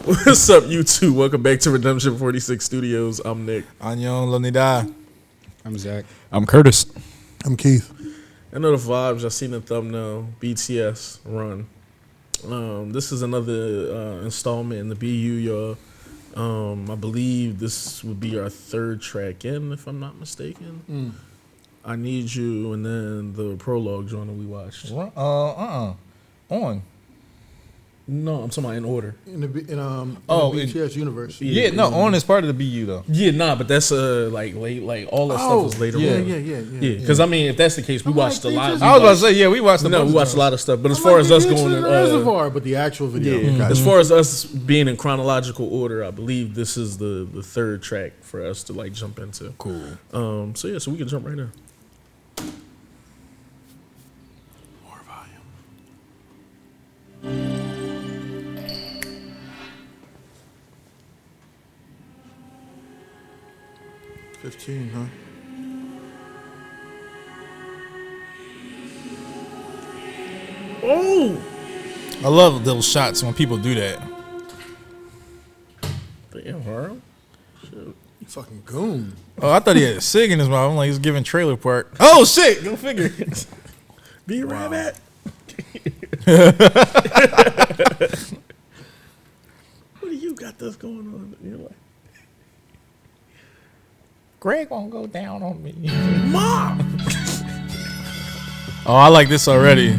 What's up, YouTube? Welcome back to Redemption 46 Studios. I'm Nick. Anyon Lonida. I'm Zach. I'm Curtis. I'm Keith. I know the vibes. I seen the thumbnail. BTS Run. This is another installment in the BU, y'all. I believe this would be our third track in, if I'm not mistaken. I Need You, and then the prologue joint that we watched. On. No, I'm talking about in order. In the BTS universe. Yeah, no, On is part of the BU though. Yeah, nah, but that's like late, like all that stuff is later on. Yeah. Because I mean, if that's the case, we watched a lot. BTS I was about to say, yeah, we watched the. No, we watched a lot of stuff. But as far as us going in Reservoir, but the actual video. yeah, as far as us being in chronological order, I believe this is the third track for us to like jump into. Cool. So we can jump right in. More volume. 15, huh? Oh, I love those shots when people do that. damn, Harlem. You fucking goon. Oh, I thought he had a cig in his mouth. I'm like, he's giving trailer park. Oh shit! Go figure. Be rabbit. What do you got this going on? You're like, Greg won't go down on me. Mom. Oh, I like this already.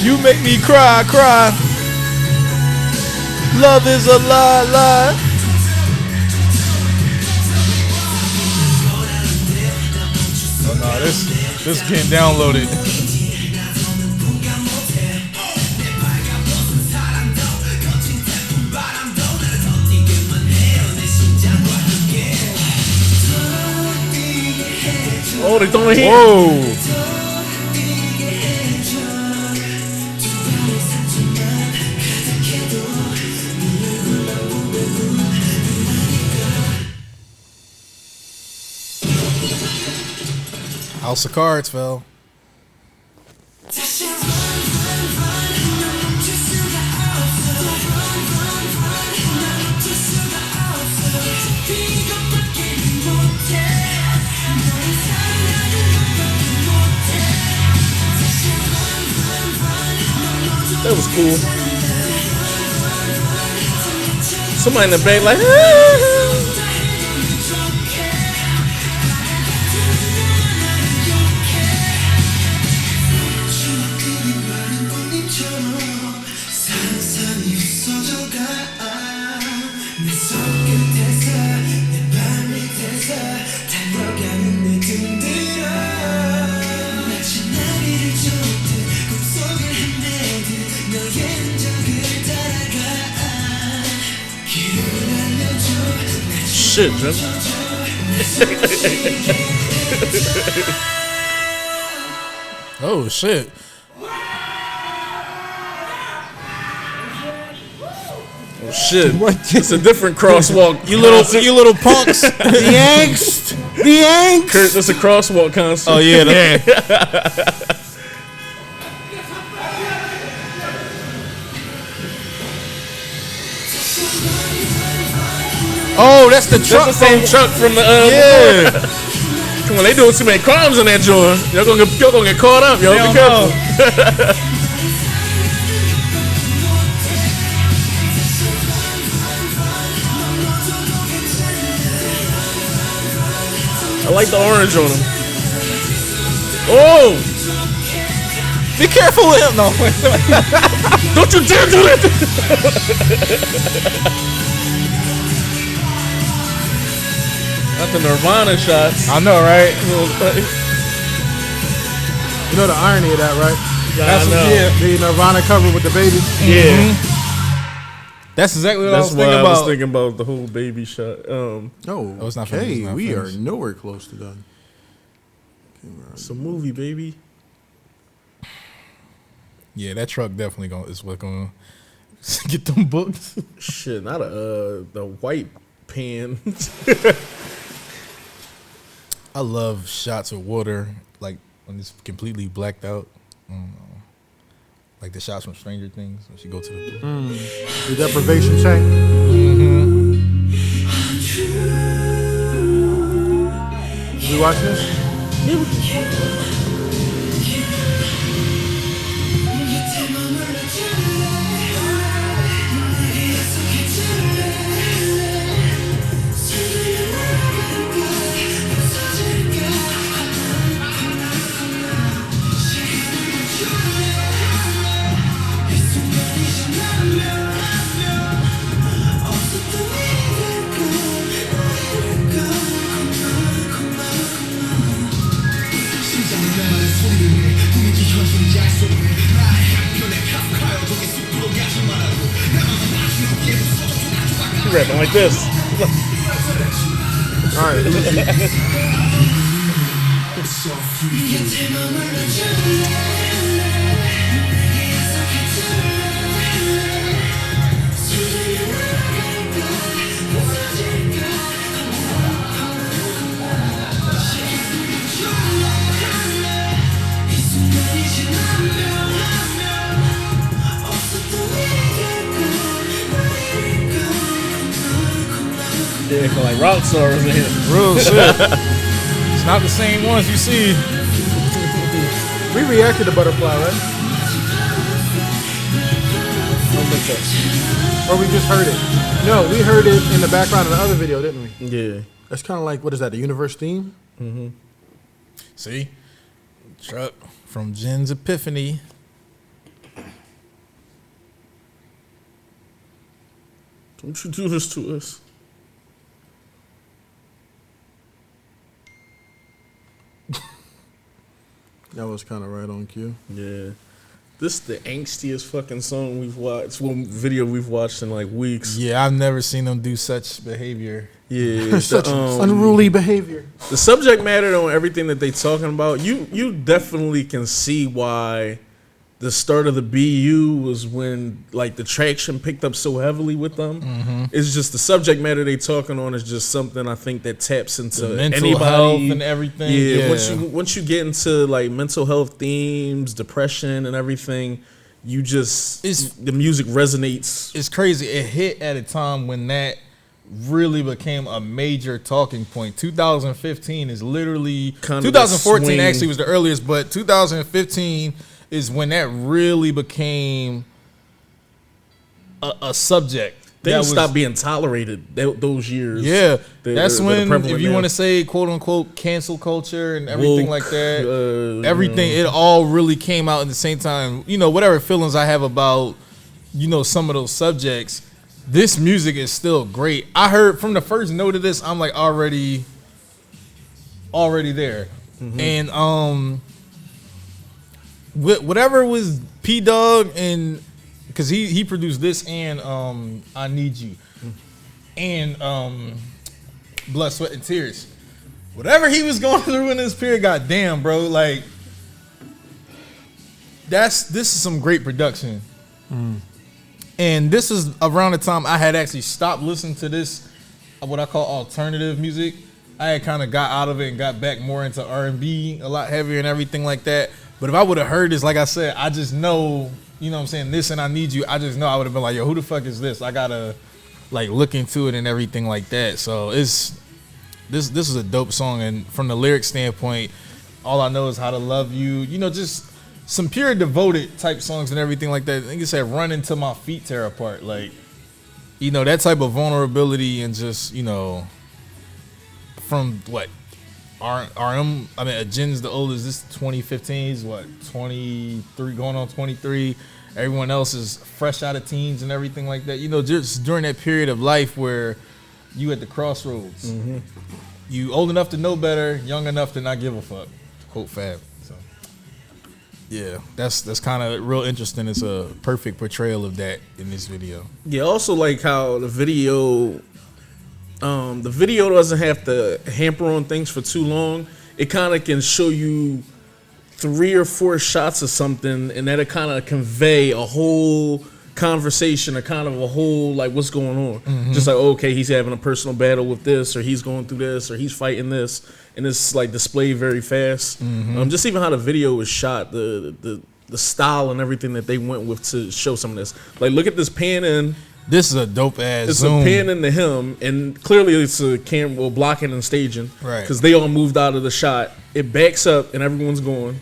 You make me cry. Love is a lie. Oh no, this getting downloaded. Oh, they throwing hands. Whoa. House of Cards fell. That was cool. Somebody in the back like, ah. Shit, man. Oh shit. shit. It's a different crosswalk. You little punks. The angst. The angst. Kurt, it's a crosswalk concert. Oh yeah. Oh, that's the truck. That's the same truck from the Yeah. Come on, they doing too many crimes in that joint. Y'all gonna get caught up, yo. Be careful. I like the orange on him. Oh! Be careful with him. No. Don't you dare do that! Not the Nirvana shots. I know, right? You know the irony of that, right? I know. The Nirvana cover with the baby. Yeah. That's exactly what That's I was why thinking I about. was thinking about the whole baby shot. it's not Okay, finished, it's not we finished. are nowhere close to done. It's a movie, baby. Yeah, that truck definitely is what's going to get them books. Shit, not the white pan. I love shots of water, like when it's completely blacked out. Like the shots from Stranger Things when she go to the The deprivation tank. You watch this? You rapping like this. All right. Yeah, feel like rock stars in here. real shit. It's not the same ones you see. We reacted to Butterfly, right? I don't think so. Or we just heard it? No, we heard it in the background of the other video, didn't we? Yeah. That's kind of like, what is that, the universe theme? See? Truck from Jen's Epiphany. Don't you do this to us. That was kind of right on cue. Yeah. This is the angstiest fucking song we've watched. One video we've watched in like weeks. Yeah, I've never seen them do such behavior. Yeah. Such unruly behavior. The subject matter on everything that they talking about, you definitely can see why the start of the BU was when like the traction picked up so heavily with them. It's just the subject matter they talking on is just something I think that taps into The mental anybody. health and everything. Yeah, Yeah. once you get into like mental health themes, depression and everything, you just the music resonates. It's crazy. It hit at a time when that really became a major talking point. 2015 is literally Kind of 2014 swing. actually was the earliest, but 2015 is when that really became a subject. Things stopped being tolerated those years. Yeah, that that's are when, prevalent if you now. want to say quote unquote cancel culture and everything Woke, like that, everything, you know. it all really came out at the same time. You know, whatever feelings I have about, you know, some of those subjects, this music is still great. I heard from the first note of this, I'm like already there. And whatever was P Dog, and because he produced this and I Need You and Blood, Sweat, and Tears. Whatever he was going through in this period, goddamn, bro, like this is some great production. And this is around the time I had actually stopped listening to this, what I call alternative music. I had kind of got out of it and got back more into R&B, a lot heavier and everything like that. But if I would have heard this, like I said, I just know, you know what I'm saying, this and I Need You, I just know I would have been like, yo, who the fuck is this? I gotta like look into it and everything like that. So this is a dope song, and from the lyric standpoint, all I know is how to love you. You know, just some pure devoted type songs and everything like that. I think it said run until my feet tear apart. Like, you know, that type of vulnerability and just, you know, from what RM, I mean, Jen's the oldest. This is 2015. He's what, 23, going on 23. Everyone else is fresh out of teens and everything like that. You know, just during that period of life where you at the crossroads. Mm-hmm. You old enough to know better, young enough to not give a fuck. Quote Fab. So, yeah, that's kind of real interesting. It's a perfect portrayal of that in this video. Yeah, also like how the video doesn't have to hamper on things for too long. It kind of can show you 3 or 4 shots of something, and that'll kind of convey a whole conversation, or kind of a whole like what's going on. Mm-hmm. Just like, okay, he's having a personal battle with this, or he's going through this, or he's fighting this, and it's like displayed very fast. Mm-hmm. Just even how the video was shot, the style and everything that they went with to show some of this. Like, look at this pan in. This is a dope ass It's zoom. a pan into him, and clearly it's a camera blocking and staging, right? Because they all moved out of the shot. It backs up, and everyone's going.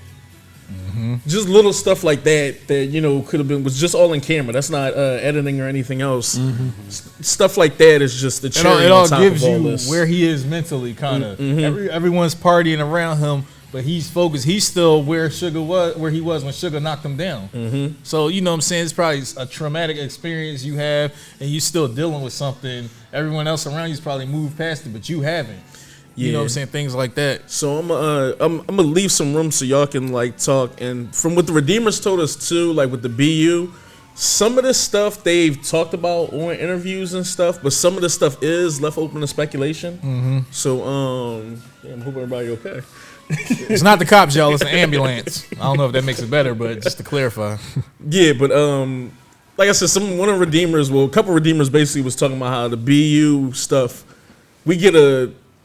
Mm-hmm. Just little stuff like that you know could have been was just all in camera. That's not editing or anything else. Mm-hmm. Stuff like that is just the cherry it on all top gives of all you this. where he is mentally, kind of. Mm-hmm. Everyone's partying around him, but he's focused. He's still where he was when Sugar knocked him down. Mm-hmm. So you know what I'm saying, it's probably a traumatic experience you have, and you still dealing with something. Everyone else around you's probably moved past it, but you haven't. You know what I'm saying? Things like that. So I'm gonna leave some room so y'all can like talk. And from what the Redeemers told us too, like with the BU, some of this stuff they've talked about on interviews and stuff, but some of this stuff is left open to speculation. Mm-hmm. So I hope everybody okay. It's not the cops, y'all. It's an ambulance. I don't know if that makes it better, but just to clarify. Yeah, but like I said, a couple Redeemers basically was talking about how the BU stuff,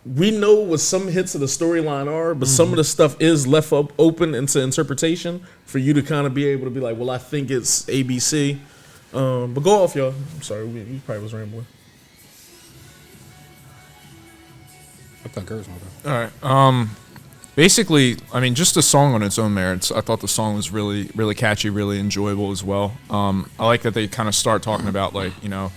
we know what some hits of the storyline are, but some of the stuff is left open into interpretation for you to kind of be able to be like, well, I think it's ABC. But go off, y'all. I'm sorry, we probably was rambling. I thought Kurt's my All right. Basically, I mean, just the song on its own merits. I thought the song was really, really catchy, really enjoyable as well. I like that they kind of start talking about like, you know,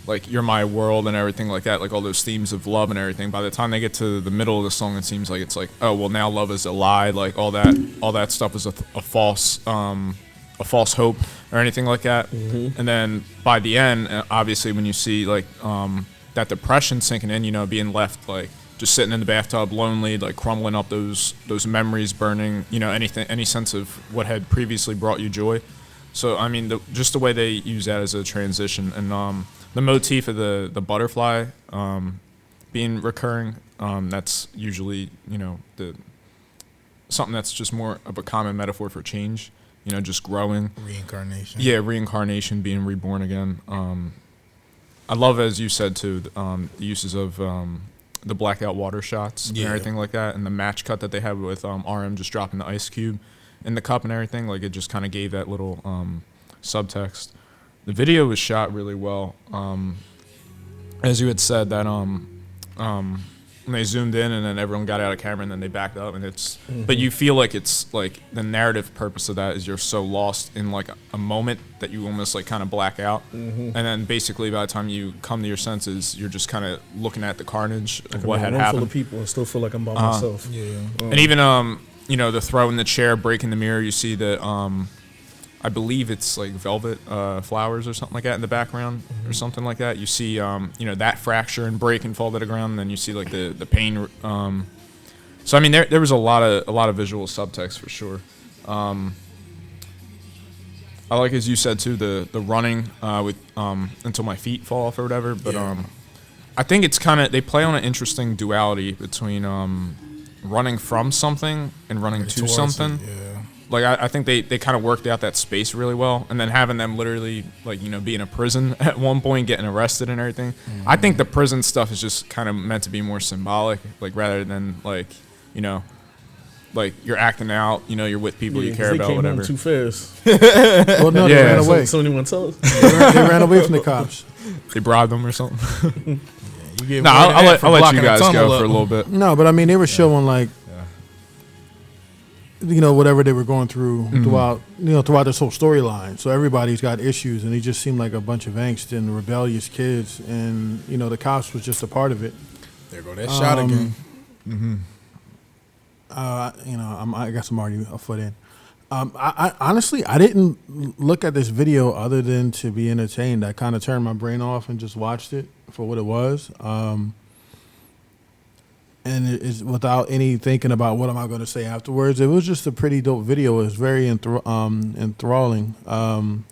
like You're My World and everything like that, like all those themes of love and everything. By the time they get to the middle of the song, it seems like it's like, oh well, now love is a lie, like all that stuff is a false hope or anything like that. Mm-hmm. And then by the end, obviously when you see like that depression sinking in, you know, being left like just sitting in the bathtub lonely, like crumbling up those memories, burning, you know, any sense of what had previously brought you joy. So I mean, just the way they use that as a transition, and the motif of the butterfly being recurring, that's usually, you know, something that's just more of a common metaphor for change, you know, just growing. Reincarnation. Yeah, reincarnation, being reborn again. I love, as you said too, the uses of the blackout water shots and everything like that, and the match cut that they had with RM just dropping the ice cube in the cup and everything. Like, it just kind of gave that little subtext. The video was shot really well. As you had said, that when they zoomed in and then everyone got out of camera and then they backed up, and it's but you feel like it's like the narrative purpose of that is you're so lost in like a moment that you almost like kind of black out, and then basically by the time you come to your senses, you're just kind of looking at the carnage of what had happened. Full of people and still feel like I'm by myself. And even you know, the throw in the chair, breaking the mirror, you see the I believe it's like velvet flowers or something like that in the background, or something like that. You see, you know, that fracture and break and fall to the ground, and then you see like the pain. So I mean, there was a lot of visual subtext for sure. I like, as you said too, the running with until my feet fall off or whatever. But I think it's kind of, they play on an interesting duality between running from something and running to something. like I think they kind of worked out that space really well, and then having them literally like, you know, be in a prison at one point, getting arrested and everything. I think the prison stuff is just kind of meant to be more symbolic, like rather than like, you know, like you're acting out, you know, you're with people you care they about, came whatever. home too fast. Well, no, they Yeah. ran away. Somebody want to tell us? They ran away from the cops. They bribed them or something. You get No, more than I'll that let for you blocking guys tunnel go up. for a little bit. No, but I mean, they were showing like, you know, whatever they were going through throughout this whole storyline. So everybody's got issues, and they just seemed like a bunch of angst and rebellious kids, and you know, the cops was just a part of it. There go that shot again. You know, I guess I'm already a foot in. I honestly, I didn't look at this video other than to be entertained. I kind of turned my brain off and just watched it for what it was. And it is without any thinking about what am I going to say afterwards. It was just a pretty dope video. It was very enthralling, and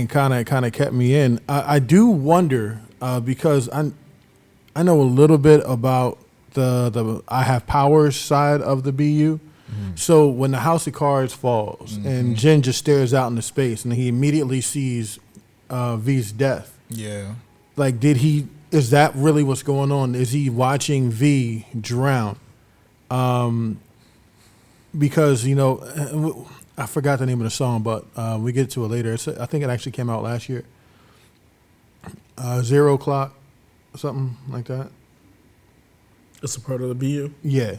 kind of kept me in. I do wonder because I know a little bit about the I have powers side of the BU. So when the House of Cards falls and Jin just stares out into space and he immediately sees V's death. Yeah. Like, is that really what's going on? Is he watching V drown? Because, you know, I forgot the name of the song, but we get to it later. I think it actually came out last year. 0 Clock, something like that. It's a part of the BU. Yeah.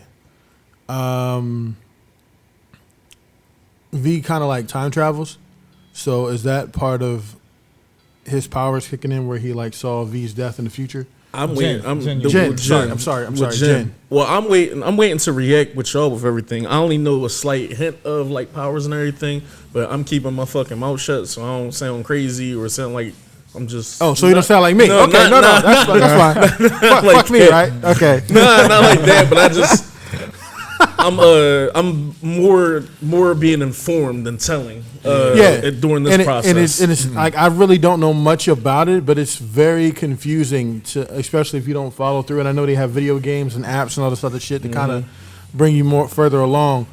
V kind of like time travels. So is that part of his powers kicking in where he like saw V's death in the future? I'm Jen, waiting. Jen, Jen. I'm sorry. Jen. Well, I'm waiting to react with y'all with everything. I only know a slight hint of like powers and everything, but I'm keeping my fucking mouth shut so I don't sound crazy or sound like I'm just. Oh, so you don't sound like me? No, Okay, that's fine. Fuck like me, that. right? Okay. Nah, not like that. But I just, I'm more being informed than telling. During this process, and it's like I really don't know much about it, but it's very confusing especially if you don't follow through. And I know they have video games and apps and all this other shit to kind of bring you more further along.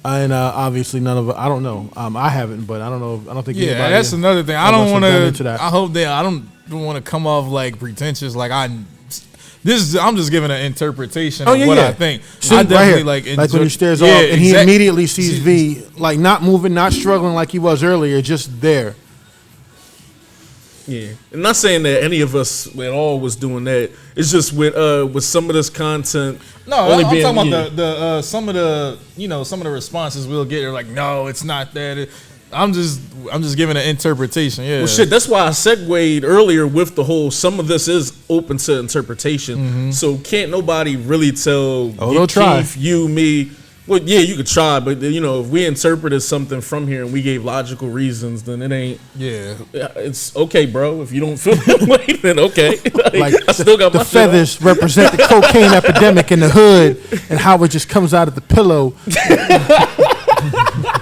And obviously, none of it. I don't know. I haven't, but I don't know. I don't think. Yeah, anybody that's another thing. I don't want into to. that. I hope that I don't want to come off like pretentious. Like I'm just giving an interpretation of what I think. See, I definitely right like when he stares off and he immediately sees V like not moving, not struggling like he was earlier, just there. Yeah, I'm not saying that any of us at all was doing that. It's just with some of this content. No, I'm talking about the some of the responses we'll get are like, no, it's not that. I'm just giving an interpretation. Yeah. Well, shit. That's why I segued earlier with the whole. Some of this is open to interpretation. So can't nobody really tell. They'll try. Keith, you, me. Well, yeah, you could try, but you know, if we interpreted something from here and we gave logical reasons, then it ain't. Yeah. It's okay, bro. If you don't feel that way, then okay. Like I still got the my feathers represent the cocaine epidemic in the hood, and how it just comes out of the pillow.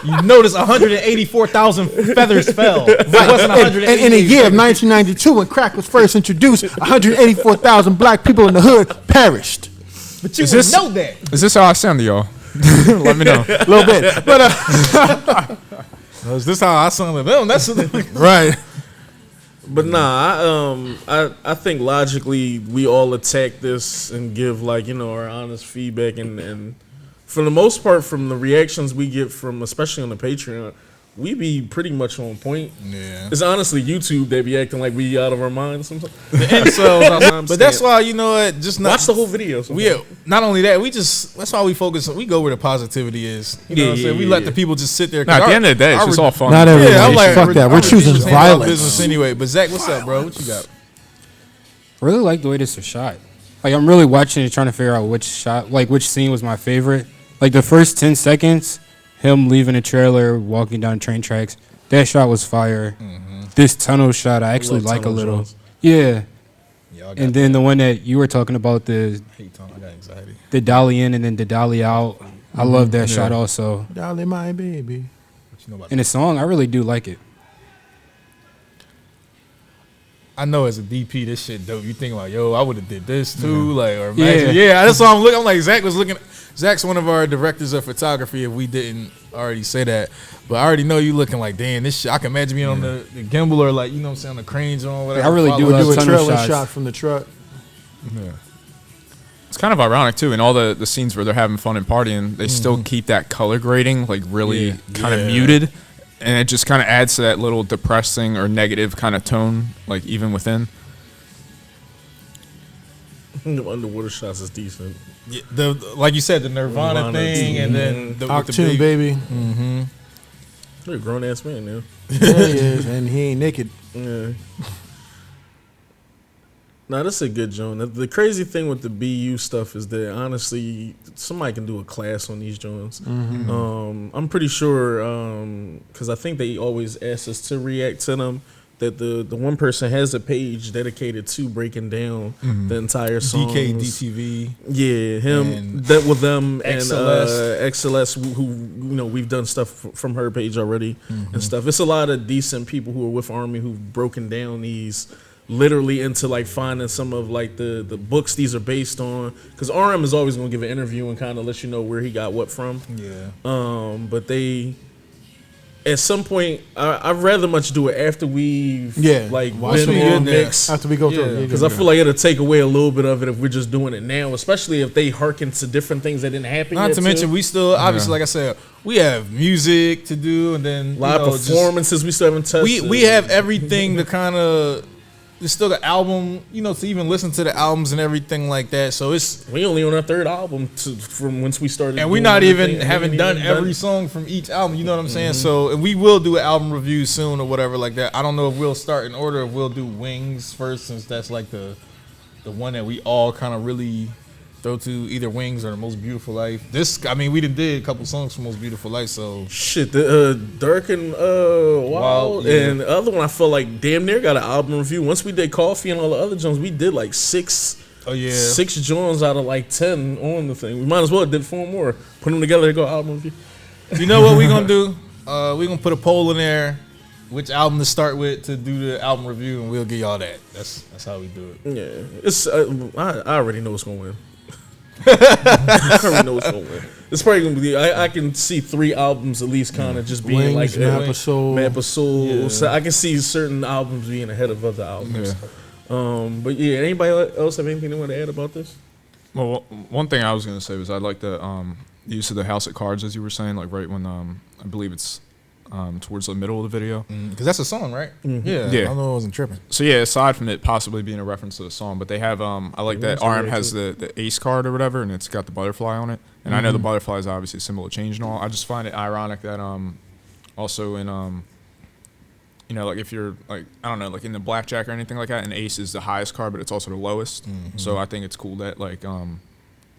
You notice 184,000 feathers fell. It wasn't 180. And in the year of 1992, when crack was first introduced, 184,000 black people in the hood perished. But you would know that. Is this how I sound to y'all? Let me know. A little bit, but Is this how I sound to them? That's right. But nah, I think logically we all attack this and give like, you know, our honest feedback and for the most part from the reactions we get from especially on the Patreon, we be pretty much on point. Yeah. It's honestly YouTube they be acting like we out of our minds sometimes. The incels. But that's why, you know what, just not watch the whole video. Not only that, that's why we focus on, we go where the positivity is. You know what I'm saying? We let the people just sit there. At the end of the day, it's just all fun. Not everybody. I'm like, fuck that. We're choosing violence. Business anyway. But Zach, what's up, bro? What you got? I really like the way this was shot. Like, I'm really watching it, trying to figure out which scene was my favorite. Like, the first 10 seconds, him leaving the trailer, walking down train tracks, that shot was fire. This tunnel shot, I actually like a little. Shots. Yeah. And then the one that you were talking about, I got anxiety. the dolly in and then the dolly out. I love that shot also. Dolly, my baby. What you know about And the song, I really do like it. I know as a DP, this shit dope. You think about, yo, I would have did this too, like, or imagine, yeah. That's why I'm looking. I'm like, Zach was looking. Zach's one of our directors of photography. If we didn't already say that, but I already know you looking like, damn, this shit. I can imagine being on the gimbal or like, you know what I'm saying, on the cranes or whatever. I really do Or love do a tunnel trailer shots. shot from the truck. Yeah. It's kind of ironic too. In all the scenes where they're having fun and partying, they still keep that color grading like really kind of muted, and it just kind of adds to that little depressing or negative kind of tone, like even within. The underwater shots is decent. Yeah, like you said, the Nirvana thing, and then the Octune, baby. Mm-hmm. You're a grown ass man now. Yeah, he is, and he ain't naked. Yeah. Nah, that's a good joint. The crazy thing with the BU stuff is that honestly, somebody can do a class on these joints. I'm pretty sure because I think they always ask us to react to them. That the one person has a page dedicated to breaking down the entire song. DK, DTV. Yeah, him. And That with them and XLS. XLS, who you know we've done stuff from her page already and stuff. It's a lot of decent people who are with Army who've broken down these literally into like finding some of like the books these are based on. Because RM is always gonna give an interview and kind of let you know where he got what from. Yeah. But they. At some point, I'd rather much do it after we've like Watch been it on there. mix. After we go through it. Because I feel like it'll take away a little bit of it if we're just doing it now, especially if they hearken to different things that didn't happen Not yet to mention, too. we still obviously, like I said, we have music to do, and then Live performances we still haven't tested. We have everything to kind of. There's still the album, you know, to even listen to the albums and everything like that. So it's We only on our third album from once we started, and we're doing not even everything. haven't We done ain't every song from each album. You know what I'm saying? So and we will do an album review soon or whatever like that. I don't know if we'll start in order. If we'll do Wings first, since that's like the one that we all kind of really throw to, either Wings or The Most Beautiful Life. This, I mean, we did a couple songs from Most Beautiful Life, so Shit, the Dark and Wild, yeah. and the other one I felt like damn near got an album review. Once we did Coffee and all the other joints, we did like six joints out of like 10 on the thing. We might as well did 4 more. Put them together and go album review. You know what we're gonna do? We're gonna put a poll in there, which album to start with to do the album review, and we'll give y'all that. That's how we do it. Yeah, it's I already know what's gonna win. I already know what's gonna win. It's probably gonna be. I can see 3 albums at least, kind of just being Wings, like Map of Soul. Map of Soul. Yeah. So I can see certain albums being ahead of other albums. But yeah, anybody else have anything they want to add about this? Well, one thing I was gonna say was I like the use of the House of Cards, as you were saying, like right when I believe it's towards the middle of the video. Because that's a song, right? Yeah. Yeah. I don't know, I wasn't tripping. So yeah, aside from it possibly being a reference to the song, but they have I like that RM has the ace card or whatever, and it's got the butterfly on it. And I know the butterfly is obviously a symbol of change and all. I just find it ironic that also in you know, like if you're like, I don't know, like in the blackjack or anything like that, an ace is the highest card, but it's also the lowest. So I think it's cool that like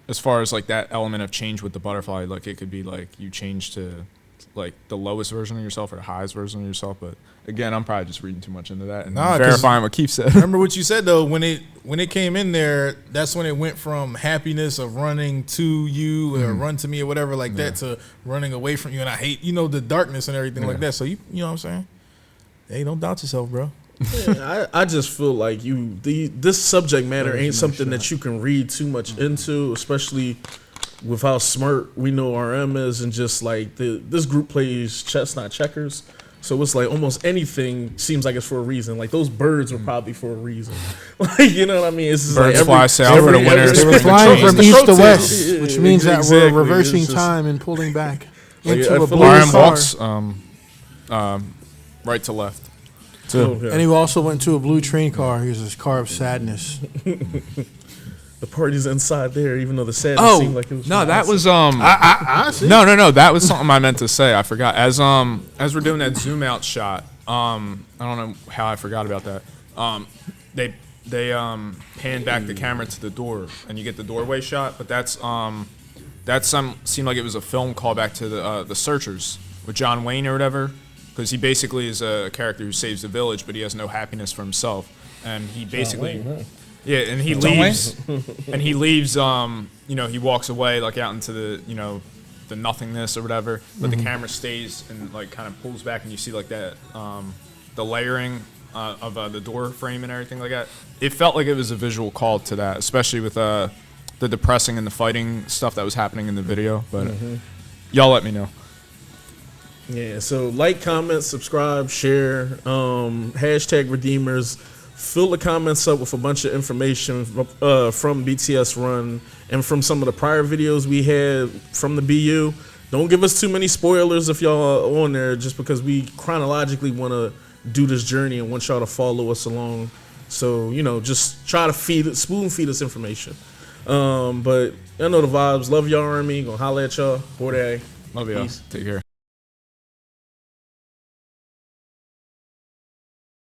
as far as like that element of change with the butterfly, like it could be like you change to like the lowest version of yourself or the highest version of yourself. But again, I'm probably just reading too much into that and verifying what Keith said. Remember what you said though, when it came in there, that's when it went from happiness of running to you or run to me or whatever like that to running away from you. And I hate, you know, the darkness and everything like that. So you know what I'm saying? Hey, don't doubt yourself, bro. Yeah, I just feel like this subject matter ain't something that you can read too much into, especially with how smart we know RM is, and just like this group plays chess, not checkers. So it's like almost anything seems like it's for a reason. Like those birds were probably for a reason. Like, you know what I mean? It's just Birds like fly south for the winter. They were flying from the east to trophy. west, Yeah, which means that exactly. we're reversing It's just- time and pulling back Like, into I a feel blue like RM car. walks right to left. Okay. And he also went to a blue train car. Here's his car of sadness. The party's inside there, even though the sadness seemed like it was. No, from that outside. was Honestly. no, that was something I meant to say. I forgot. As we're doing that zoom out shot, I don't know how I forgot about that. They pan back the camera to the door, and you get the doorway shot. But that's seemed like it was a film callback to the Searchers with John Wayne or whatever, because he basically is a character who saves the village, but he has no happiness for himself, and he basically. Yeah, and he leaves, you know, he walks away, like, out into the, you know, the nothingness or whatever, but the camera stays and, like, kind of pulls back, and you see, like, that, the layering of the door frame and everything like that. It felt like it was a visual call to that, especially with the depressing and the fighting stuff that was happening in the video. But y'all let me know. Yeah, so like, comment, subscribe, share, hashtag Redeemers. Fill the comments up with a bunch of information from BTS Run and from some of the prior videos we had from the BU. Don't give us too many spoilers if y'all are on there, just because we chronologically want to do this journey and want y'all to follow us along. So, just try to spoon feed us information. But I know the vibes. Love y'all, Army. Gonna holla at y'all. 4 day. Love y'all. Peace. Take care.